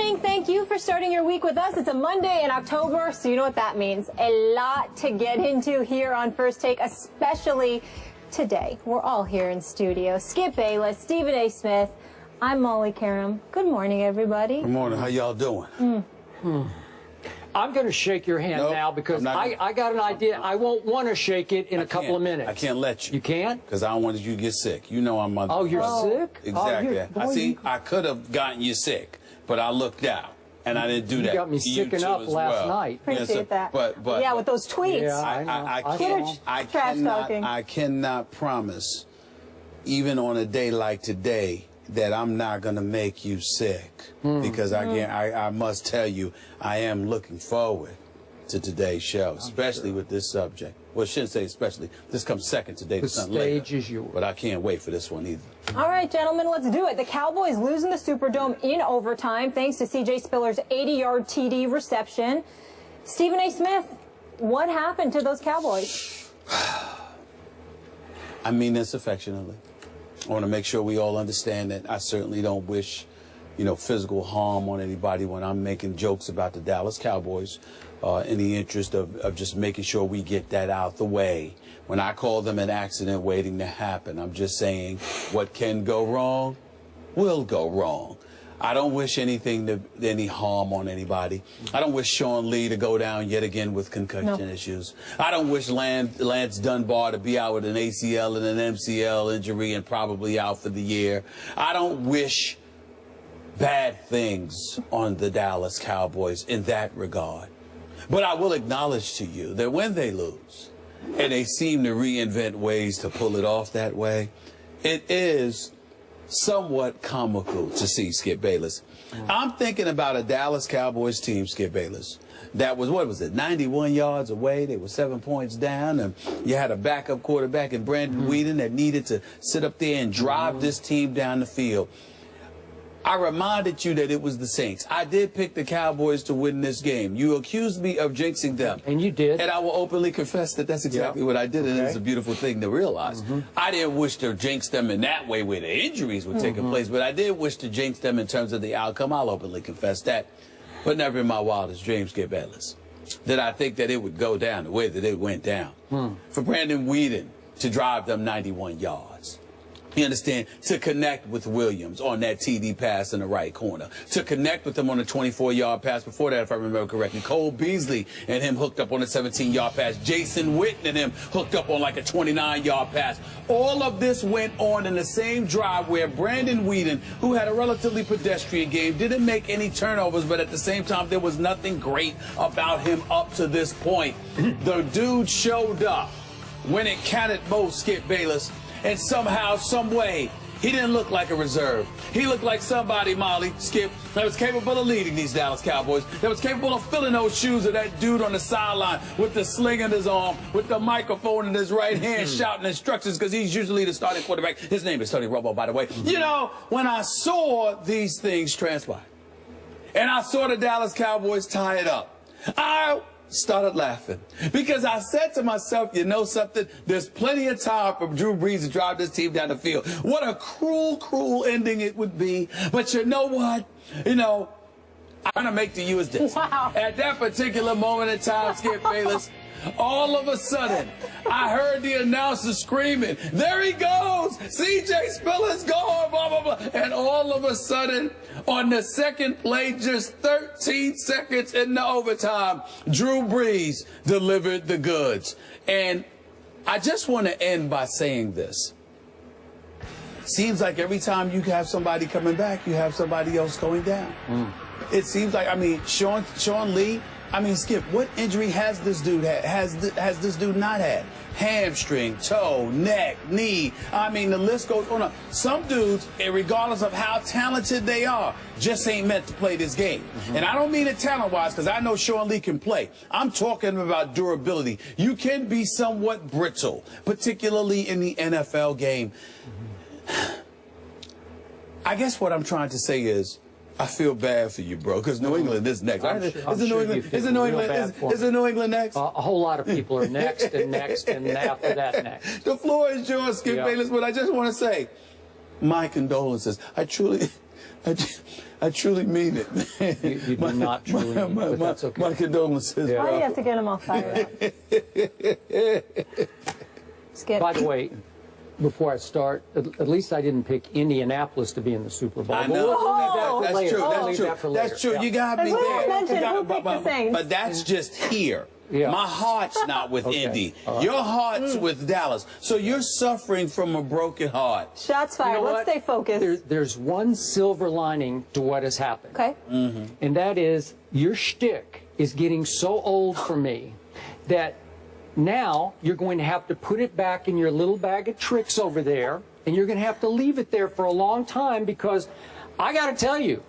morning. Thank you for starting your week with us. It's a Monday in October, so you know what that means. A lot to get into here on First Take, especially today. We're all here in studio. Skip Bayless, Stephen A. Smith. I'm Molly Karam. Good morning, everybody. Good morning. How y'all doing? I'm going to shake your hand now because I got an idea. I won't want to shake it in a couple of minutes. I can't let you. You can't? Because I don't want you to get sick. You know I'm mother. Oh, you're sick? Exactly. Oh, I could have gotten you sick, but I looked out. And I didn't do that. You got me sick enough last night. Appreciate that. But yeah, with those tweets. Yeah, I cannot promise, even on a day like today, that I'm not going to make you sick. Because I must tell you, I am looking forward to today's show, especially with this subject. Well, I shouldn't say especially. This comes second today. The stage is yours. But I can't wait for this one either. All right, gentlemen, let's do it. The Cowboys losing the Superdome in overtime thanks to C.J. Spiller's 80-yard TD reception. Stephen A. Smith, what happened to those Cowboys? I mean this affectionately. I want to make sure we all understand that I certainly don't wish, physical harm on anybody when I'm making jokes about the Dallas Cowboys in the interest of just making sure we get that out the way. When I call them an accident waiting to happen, I'm just saying what can go wrong will go wrong. I don't wish any harm on anybody. I don't wish Sean Lee to go down yet again with concussion issues. I don't wish Lance Dunbar to be out with an ACL and an MCL injury and probably out for the year. I don't wish bad things on the Dallas Cowboys in that regard. But I will acknowledge to you that when they lose, and they seem to reinvent ways to pull it off that way, it is somewhat comical to see, Skip Bayless. I'm thinking about a Dallas Cowboys team, Skip Bayless, that was, 91 yards away. They were 7 points down, and you had a backup quarterback in Brandon Weeden that needed to sit up there and drive this team down the field. I reminded you that it was the Saints. I did pick the Cowboys to win this game. You accused me of jinxing them. And you did. And I will openly confess that that's exactly what I did, and it's a beautiful thing to realize. I didn't wish to jinx them in that way where the injuries were taking place, but I did wish to jinx them in terms of the outcome. I'll openly confess that. But never in my wildest dreams, Skip Bayless, did I think that it would go down the way that it went down. For Brandon Weeden to drive them 91 yards. You understand? To connect with Williams on that TD pass in the right corner. To connect with him on a 24-yard pass. Before that, if I remember correctly, Cole Beasley and him hooked up on a 17-yard pass. Jason Witten and him hooked up on like a 29-yard pass. All of this went on in the same drive where Brandon Weeden, who had a relatively pedestrian game, didn't make any turnovers, but at the same time, there was nothing great about him up to this point. The dude showed up when it counted most, Skip Bayless. And somehow, some way, he didn't look like a reserve. He looked like somebody, Molly, Skip, that was capable of leading these Dallas Cowboys, that was capable of filling those shoes of that dude on the sideline with the sling in his arm, with the microphone in his right hand, shouting instructions, because he's usually the starting quarterback. His name is Tony Romo, by the way. You know, when I saw these things transpire, and I saw the Dallas Cowboys tie it up, I started laughing because I said to myself, you know something? There's plenty of time for Drew Brees to drive this team down the field. What a cruel, cruel ending it would be. But you know what? I'm going to make to you is this. Wow. At that particular moment in time, Skip Bayless, all of a sudden, I heard the announcer screaming, there he goes! C.J. Spiller's gone, blah, blah, blah. And all of a sudden, on the second play, just 13 seconds in the overtime, Drew Brees delivered the goods. And I just want to end by saying this. Seems like every time you have somebody coming back, you have somebody else going down. It seems like, Sean Lee, Skip, what injury has this dude had? Has this dude not had? Hamstring, toe, neck, knee. The list goes on. Some dudes, regardless of how talented they are, just ain't meant to play this game. And I don't mean it talent-wise, because I know Sean Lee can play. I'm talking about durability. You can be somewhat brittle, particularly in the NFL game. I guess what I'm trying to say is, I feel bad for you, bro, because New England is next. Is it New England next? A whole lot of people are next and next and after that next. The floor is yours, Skip Bayless, but I just want to say my condolences. I truly mean it. You do not truly mean it, but that's okay. My condolences. Yeah. Why do you have to get them all fired up? Skip. By the way, before I start, at least I didn't pick Indianapolis to be in the Super Bowl. I know. That's true. That's true. That's true. You got me there. But that's just here. Yeah. My heart's not with Indy. Right. Your heart's with Dallas. So you're suffering from a broken heart. Shots fired. Let's stay focused. There's one silver lining to what has happened. Okay. And that is your shtick is getting so old for me that now you're going to have to put it back in your little bag of tricks over there, and you're going to have to leave it there for a long time, because I got to tell you,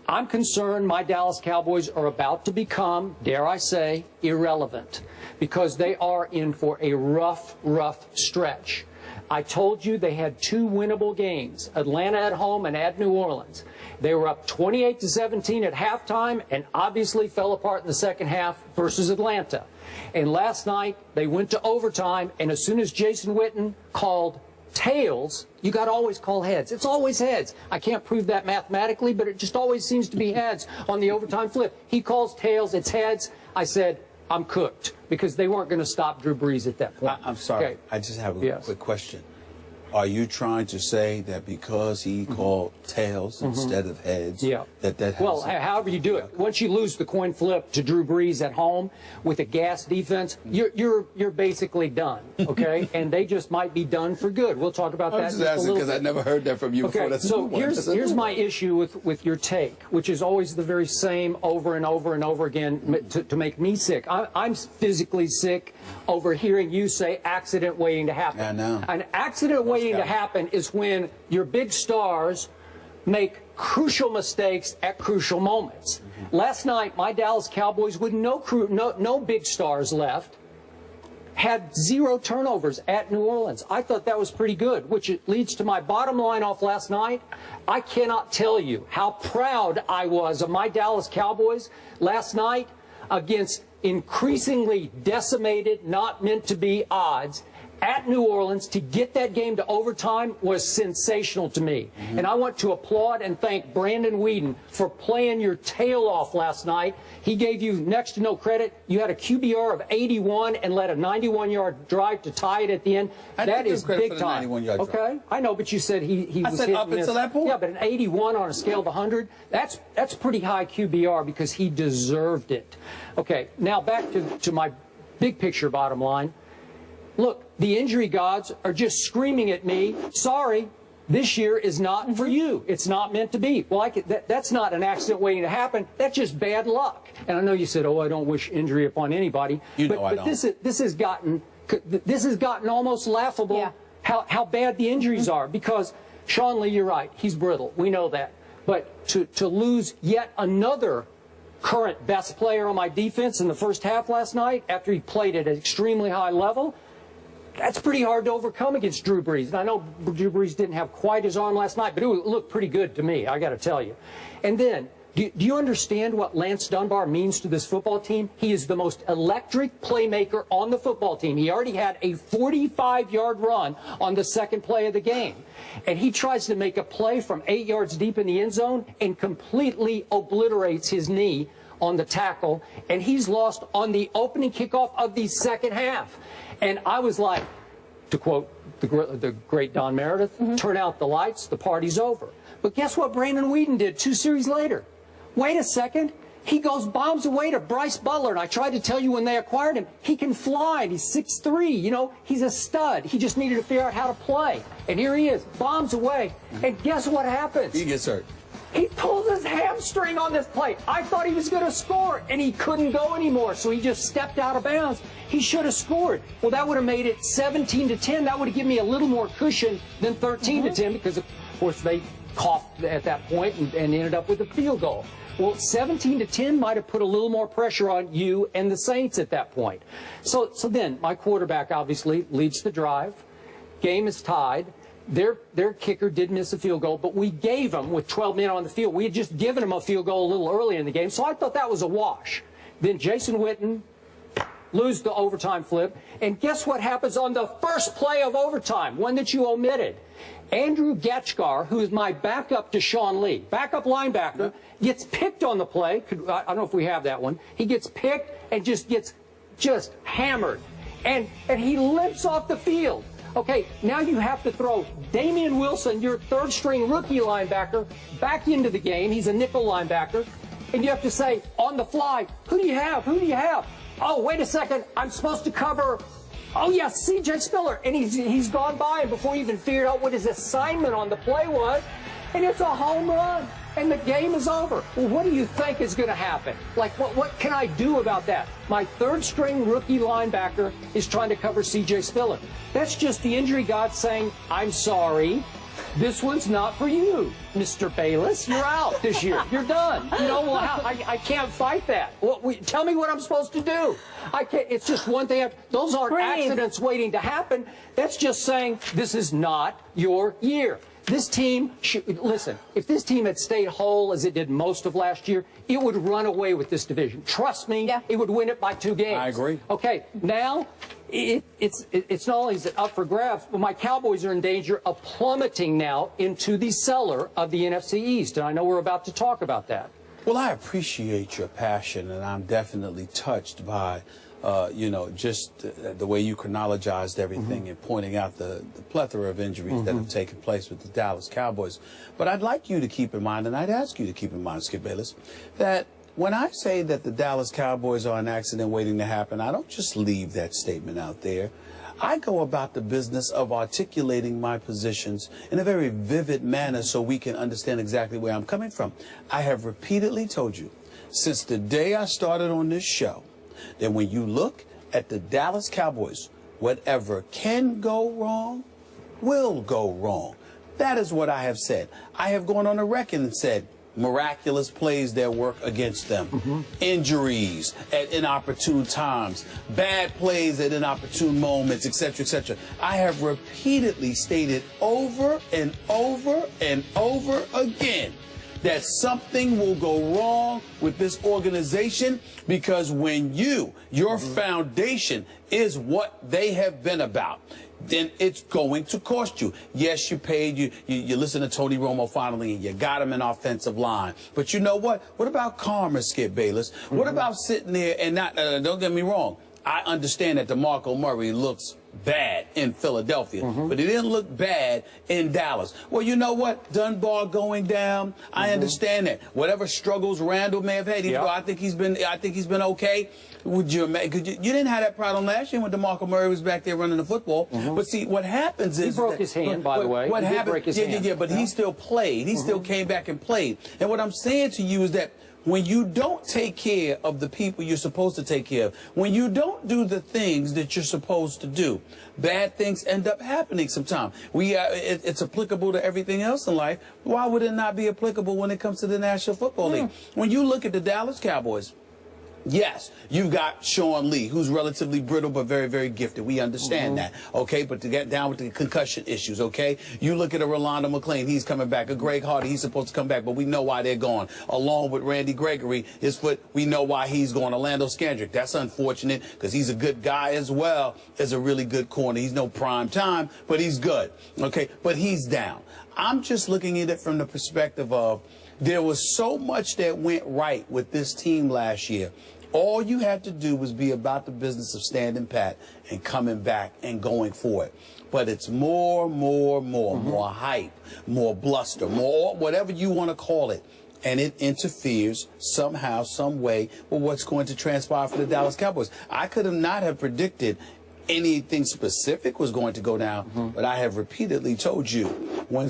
I'm concerned my Dallas Cowboys are about to become, dare I say, irrelevant, because they are in for a rough stretch. I told you they had 2 winnable games, Atlanta at home and at New Orleans. They were up 28-17 at halftime and obviously fell apart in the second half versus Atlanta. And last night they went to overtime, and as soon as Jason Witten called tails, you got to always call heads. It's always heads. I can't prove that mathematically, but it just always seems to be heads on the overtime flip. He calls tails, it's heads. I said, I'm cooked, because they weren't going to stop Drew Brees at that point. I'm sorry. Okay. I just have a quick question. Are you trying to say that because he called tails instead of heads, that well, however you do it, once you lose the coin flip to Drew Brees at home with a gas defense, you're basically done, okay? And they just might be done for good. We'll talk about that. I'm just asking because I never heard that from you before. That's so here's my issue with your take, which is always the very same over and over and over again to make me sick. I'm physically sick over hearing you say accident waiting to happen. I know. An accident waiting to happen is when your big stars make crucial mistakes at crucial moments. Last night, my Dallas Cowboys, with no big stars left, had 0 turnovers at New Orleans. I thought that was pretty good, which leads to my bottom line off last night. I cannot tell you how proud I was of my Dallas Cowboys last night against increasingly decimated, not meant to be odds at New Orleans. To get that game to overtime was sensational to me. And I want to applaud and thank Brandon Weeden for playing your tail off last night. He gave you next to no credit. You had a QBR of 81 and led a 91-yard drive to tie it at the end. That is big time. Okay, I know, but you said he was hitting up until that point. Yeah, but an 81 on a scale of 100, that's pretty high QBR, because he deserved it. Okay, now back to my big picture bottom line. Look, the injury gods are just screaming at me, sorry, this year is not for you. It's not meant to be. Well, that's not an accident waiting to happen. That's just bad luck. And I know you said, oh, I don't wish injury upon anybody. But this has gotten almost laughable how bad the injuries are. Because, Sean Lee, you're right. He's brittle. We know that. But to lose yet another current best player on my defense in the first half last night, after he played at an extremely high level, that's pretty hard to overcome against Drew Brees. And I know Drew Brees didn't have quite his arm last night, but it looked pretty good to me, I got to tell you. And then, do you understand what Lance Dunbar means to this football team? He is the most electric playmaker on the football team. He already had a 45-yard run on the second play of the game. And he tries to make a play from 8 yards deep in the end zone and completely obliterates his knee on the tackle, and he's lost on the opening kickoff of the second half. And I was like, to quote the great Don Meredith, turn out the lights, the party's over. But guess what Brandon Weeden did 2 series later? Wait a second. He goes bombs away to Bryce Butler, and I tried to tell you when they acquired him, he can fly. He's 6'3", you know, he's a stud. He just needed to figure out how to play. And here he is, bombs away. And guess what happens? He gets hurt. He pulls his hamstring on this play. I thought he was going to score, and he couldn't go anymore, so he just stepped out of bounds. He should have scored. Well, that would have made it 17-10. That would have given me a little more cushion than 13-10, because, of course, they coughed at that point and ended up with a field goal. Well, 17-10 might have put a little more pressure on you and the Saints at that point. So then my quarterback obviously leads the drive. Game is tied. Their kicker did miss a field goal, but we gave them, with 12 men on the field, we had just given them a field goal a little early in the game, so I thought that was a wash. Then Jason Witten lose the overtime flip, and guess what happens on the first play of overtime, one that you omitted? Andrew Getchgar, who is my backup to Sean Lee, backup linebacker, gets picked on the play. I don't know if we have that one. He gets picked and just gets hammered. And he limps off the field. Okay, now you have to throw Damian Wilson, your third-string rookie linebacker, back into the game. He's a nickel linebacker. And you have to say, on the fly, who do you have? Who do you have? Oh, wait a second. I'm supposed to cover, oh, yeah, C.J. Spiller. And he's gone by, and before he even figured out what his assignment on the play was, and it's a home run, and the game is over. Well, what do you think is going to happen? Like, what can I do about that? My third-string rookie linebacker is trying to cover C.J. Spiller. That's just the injury god saying, I'm sorry. This one's not for you, Mr. Bayless. You're out this year. You're done. You know, well, I can't fight that. Tell me what I'm supposed to do. I can't. It's just one thing. Those aren't accidents waiting to happen. That's just saying this is not your year. This team, listen, if this team had stayed whole as it did most of last year, it would run away with this division. Trust me, it would win it by 2 games. I agree. Okay, now it's not only is it up for grabs, but my Cowboys are in danger of plummeting now into the cellar of the NFC East, and I know we're about to talk about that. Well, I appreciate your passion, and I'm definitely touched by you know, just the way you chronologized everything and pointing out the plethora of injuries that have taken place with the Dallas Cowboys. But I'd like you to keep in mind, and I'd ask you to keep in mind, Skip Bayless, that when I say that the Dallas Cowboys are an accident waiting to happen, I don't just leave that statement out there. I go about the business of articulating my positions in a very vivid manner so we can understand exactly where I'm coming from. I have repeatedly told you, since the day I started on this show, that when you look at the Dallas Cowboys, whatever can go wrong will go wrong. That is what I have said. I have gone on the record and said miraculous plays that work against them, injuries at inopportune times, bad plays at inopportune moments, etc., etc. I have repeatedly stated over and over and over again that something will go wrong with this organization, because when your foundation is what they have been about, then it's going to cost you. Yes, you paid, you listen to Tony Romo finally, and you got him an offensive line. But you know what? What about karma, Skip Bayless? What about sitting there and not, don't get me wrong, I understand that DeMarco Murray looks bad in Philadelphia, but he didn't look bad in Dallas. Well, you know what? Dunbar going down, I understand that. Whatever struggles Randall may have had, even though I think he's been okay. Would you didn't have that problem last year when DeMarco Murray was back there running the football. But see, what happens is he broke his hand, by the way. What happened? Yeah, but he still played. He still came back and played. And what I'm saying to you is that when you don't take care of the people you're supposed to take care of, when you don't do the things that you're supposed to do, bad things end up happening sometimes. It's applicable to everything else in life. Why would it not be applicable when it comes to the National Football League? When you look at the Dallas Cowboys, yes, you've got Sean Lee, who's relatively brittle but very, very gifted. We understand that, okay? But to get down with the concussion issues, okay? You look at a Rolando McClain, he's coming back. A Greg Hardy, he's supposed to come back, but we know why they're gone. Along with Randy Gregory, his foot, we know why he's gone. Orlando Scandrick, that's unfortunate because he's a good guy as well as a really good corner. He's no prime time, but he's good, okay? But he's down. I'm just looking at it from the perspective of there was so much that went right with this team last year. All you had to do was be about the business of standing pat and coming back and going for it. But it's more hype, more bluster, more whatever you want to call it. And it interferes somehow, some way with what's going to transpire for the Dallas Cowboys. I could not have predicted anything specific was going to go down, but I have repeatedly told you when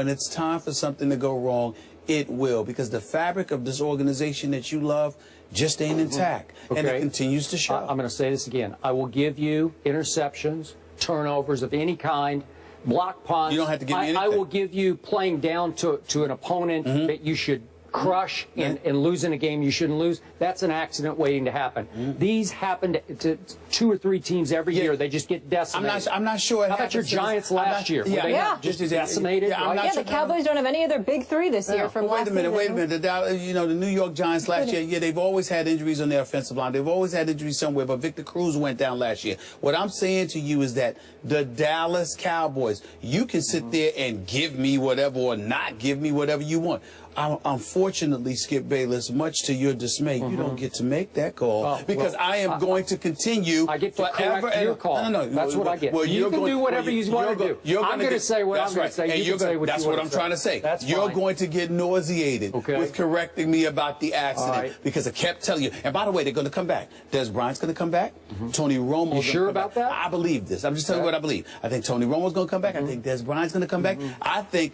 it's time for something to go wrong, it will, because the fabric of this organization that you love just ain't intact, and it continues to show. I'm going to say this again. I will give you interceptions, turnovers of any kind, block punts. You don't have to give me anything. I will give you playing down to an opponent that you should crush and losing a game you shouldn't lose, that's an accident waiting to happen. These happen to 2 or 3 teams every year. They just get decimated. I'm not sure. How about your Giants last year? Were they not just decimated? The Cowboys don't have any of their big 3 this year from last season. Wait a minute. The New York Giants last year, they've always had injuries on their offensive line. They've always had injuries somewhere, but Victor Cruz went down last year. What I'm saying to you is that the Dallas Cowboys, you can sit there and give me whatever or not give me whatever you want. Unfortunately, Skip Bayless, much to your dismay, you don't get to make that call because I am going to continue. I get to correct your call. No, that's what I get. Well, you can do whatever you want to do. I'm going to say what I'm going to say. And you can say what that's you what want I'm to trying to say. That's You're fine. going to get nauseated with correcting me about the accident because I kept telling you. And by the way, they're going to come back. Des Bryant's going to come back. Tony Romo's You sure about that? I believe this. I'm just telling you what I believe. I think Tony Romo's going to come back. I think Des Bryant's going to come back. I think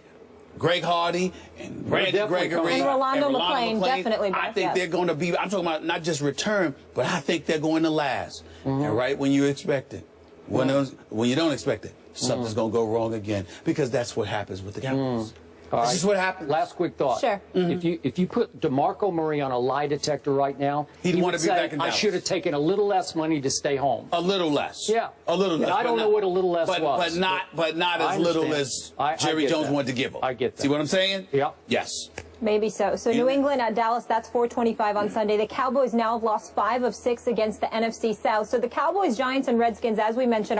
Greg Hardy and Randy Gregory and Rolando McClain definitely back. I think they're going to be, I'm talking about not just return, but I think they're going to last. And right when you expect it, when you don't expect it, something's going to go wrong again because that's what happens with the Cowboys. This is what happens. Last quick thought. Sure. If you put DeMarco Murray on a lie detector right now, he'd want to be say, back in Dallas. I should have taken a little less money to stay home. A little less. Yeah. A little less. And I don't know what a little less was. But not as little as Jerry Jones wanted to give him. I get that. See what I'm saying? Yeah. Yes. Maybe so. So New England at Dallas, that's 4:25 on Sunday. The Cowboys now have lost 5 of 6 against the NFC South. So the Cowboys, Giants, and Redskins, as we mentioned,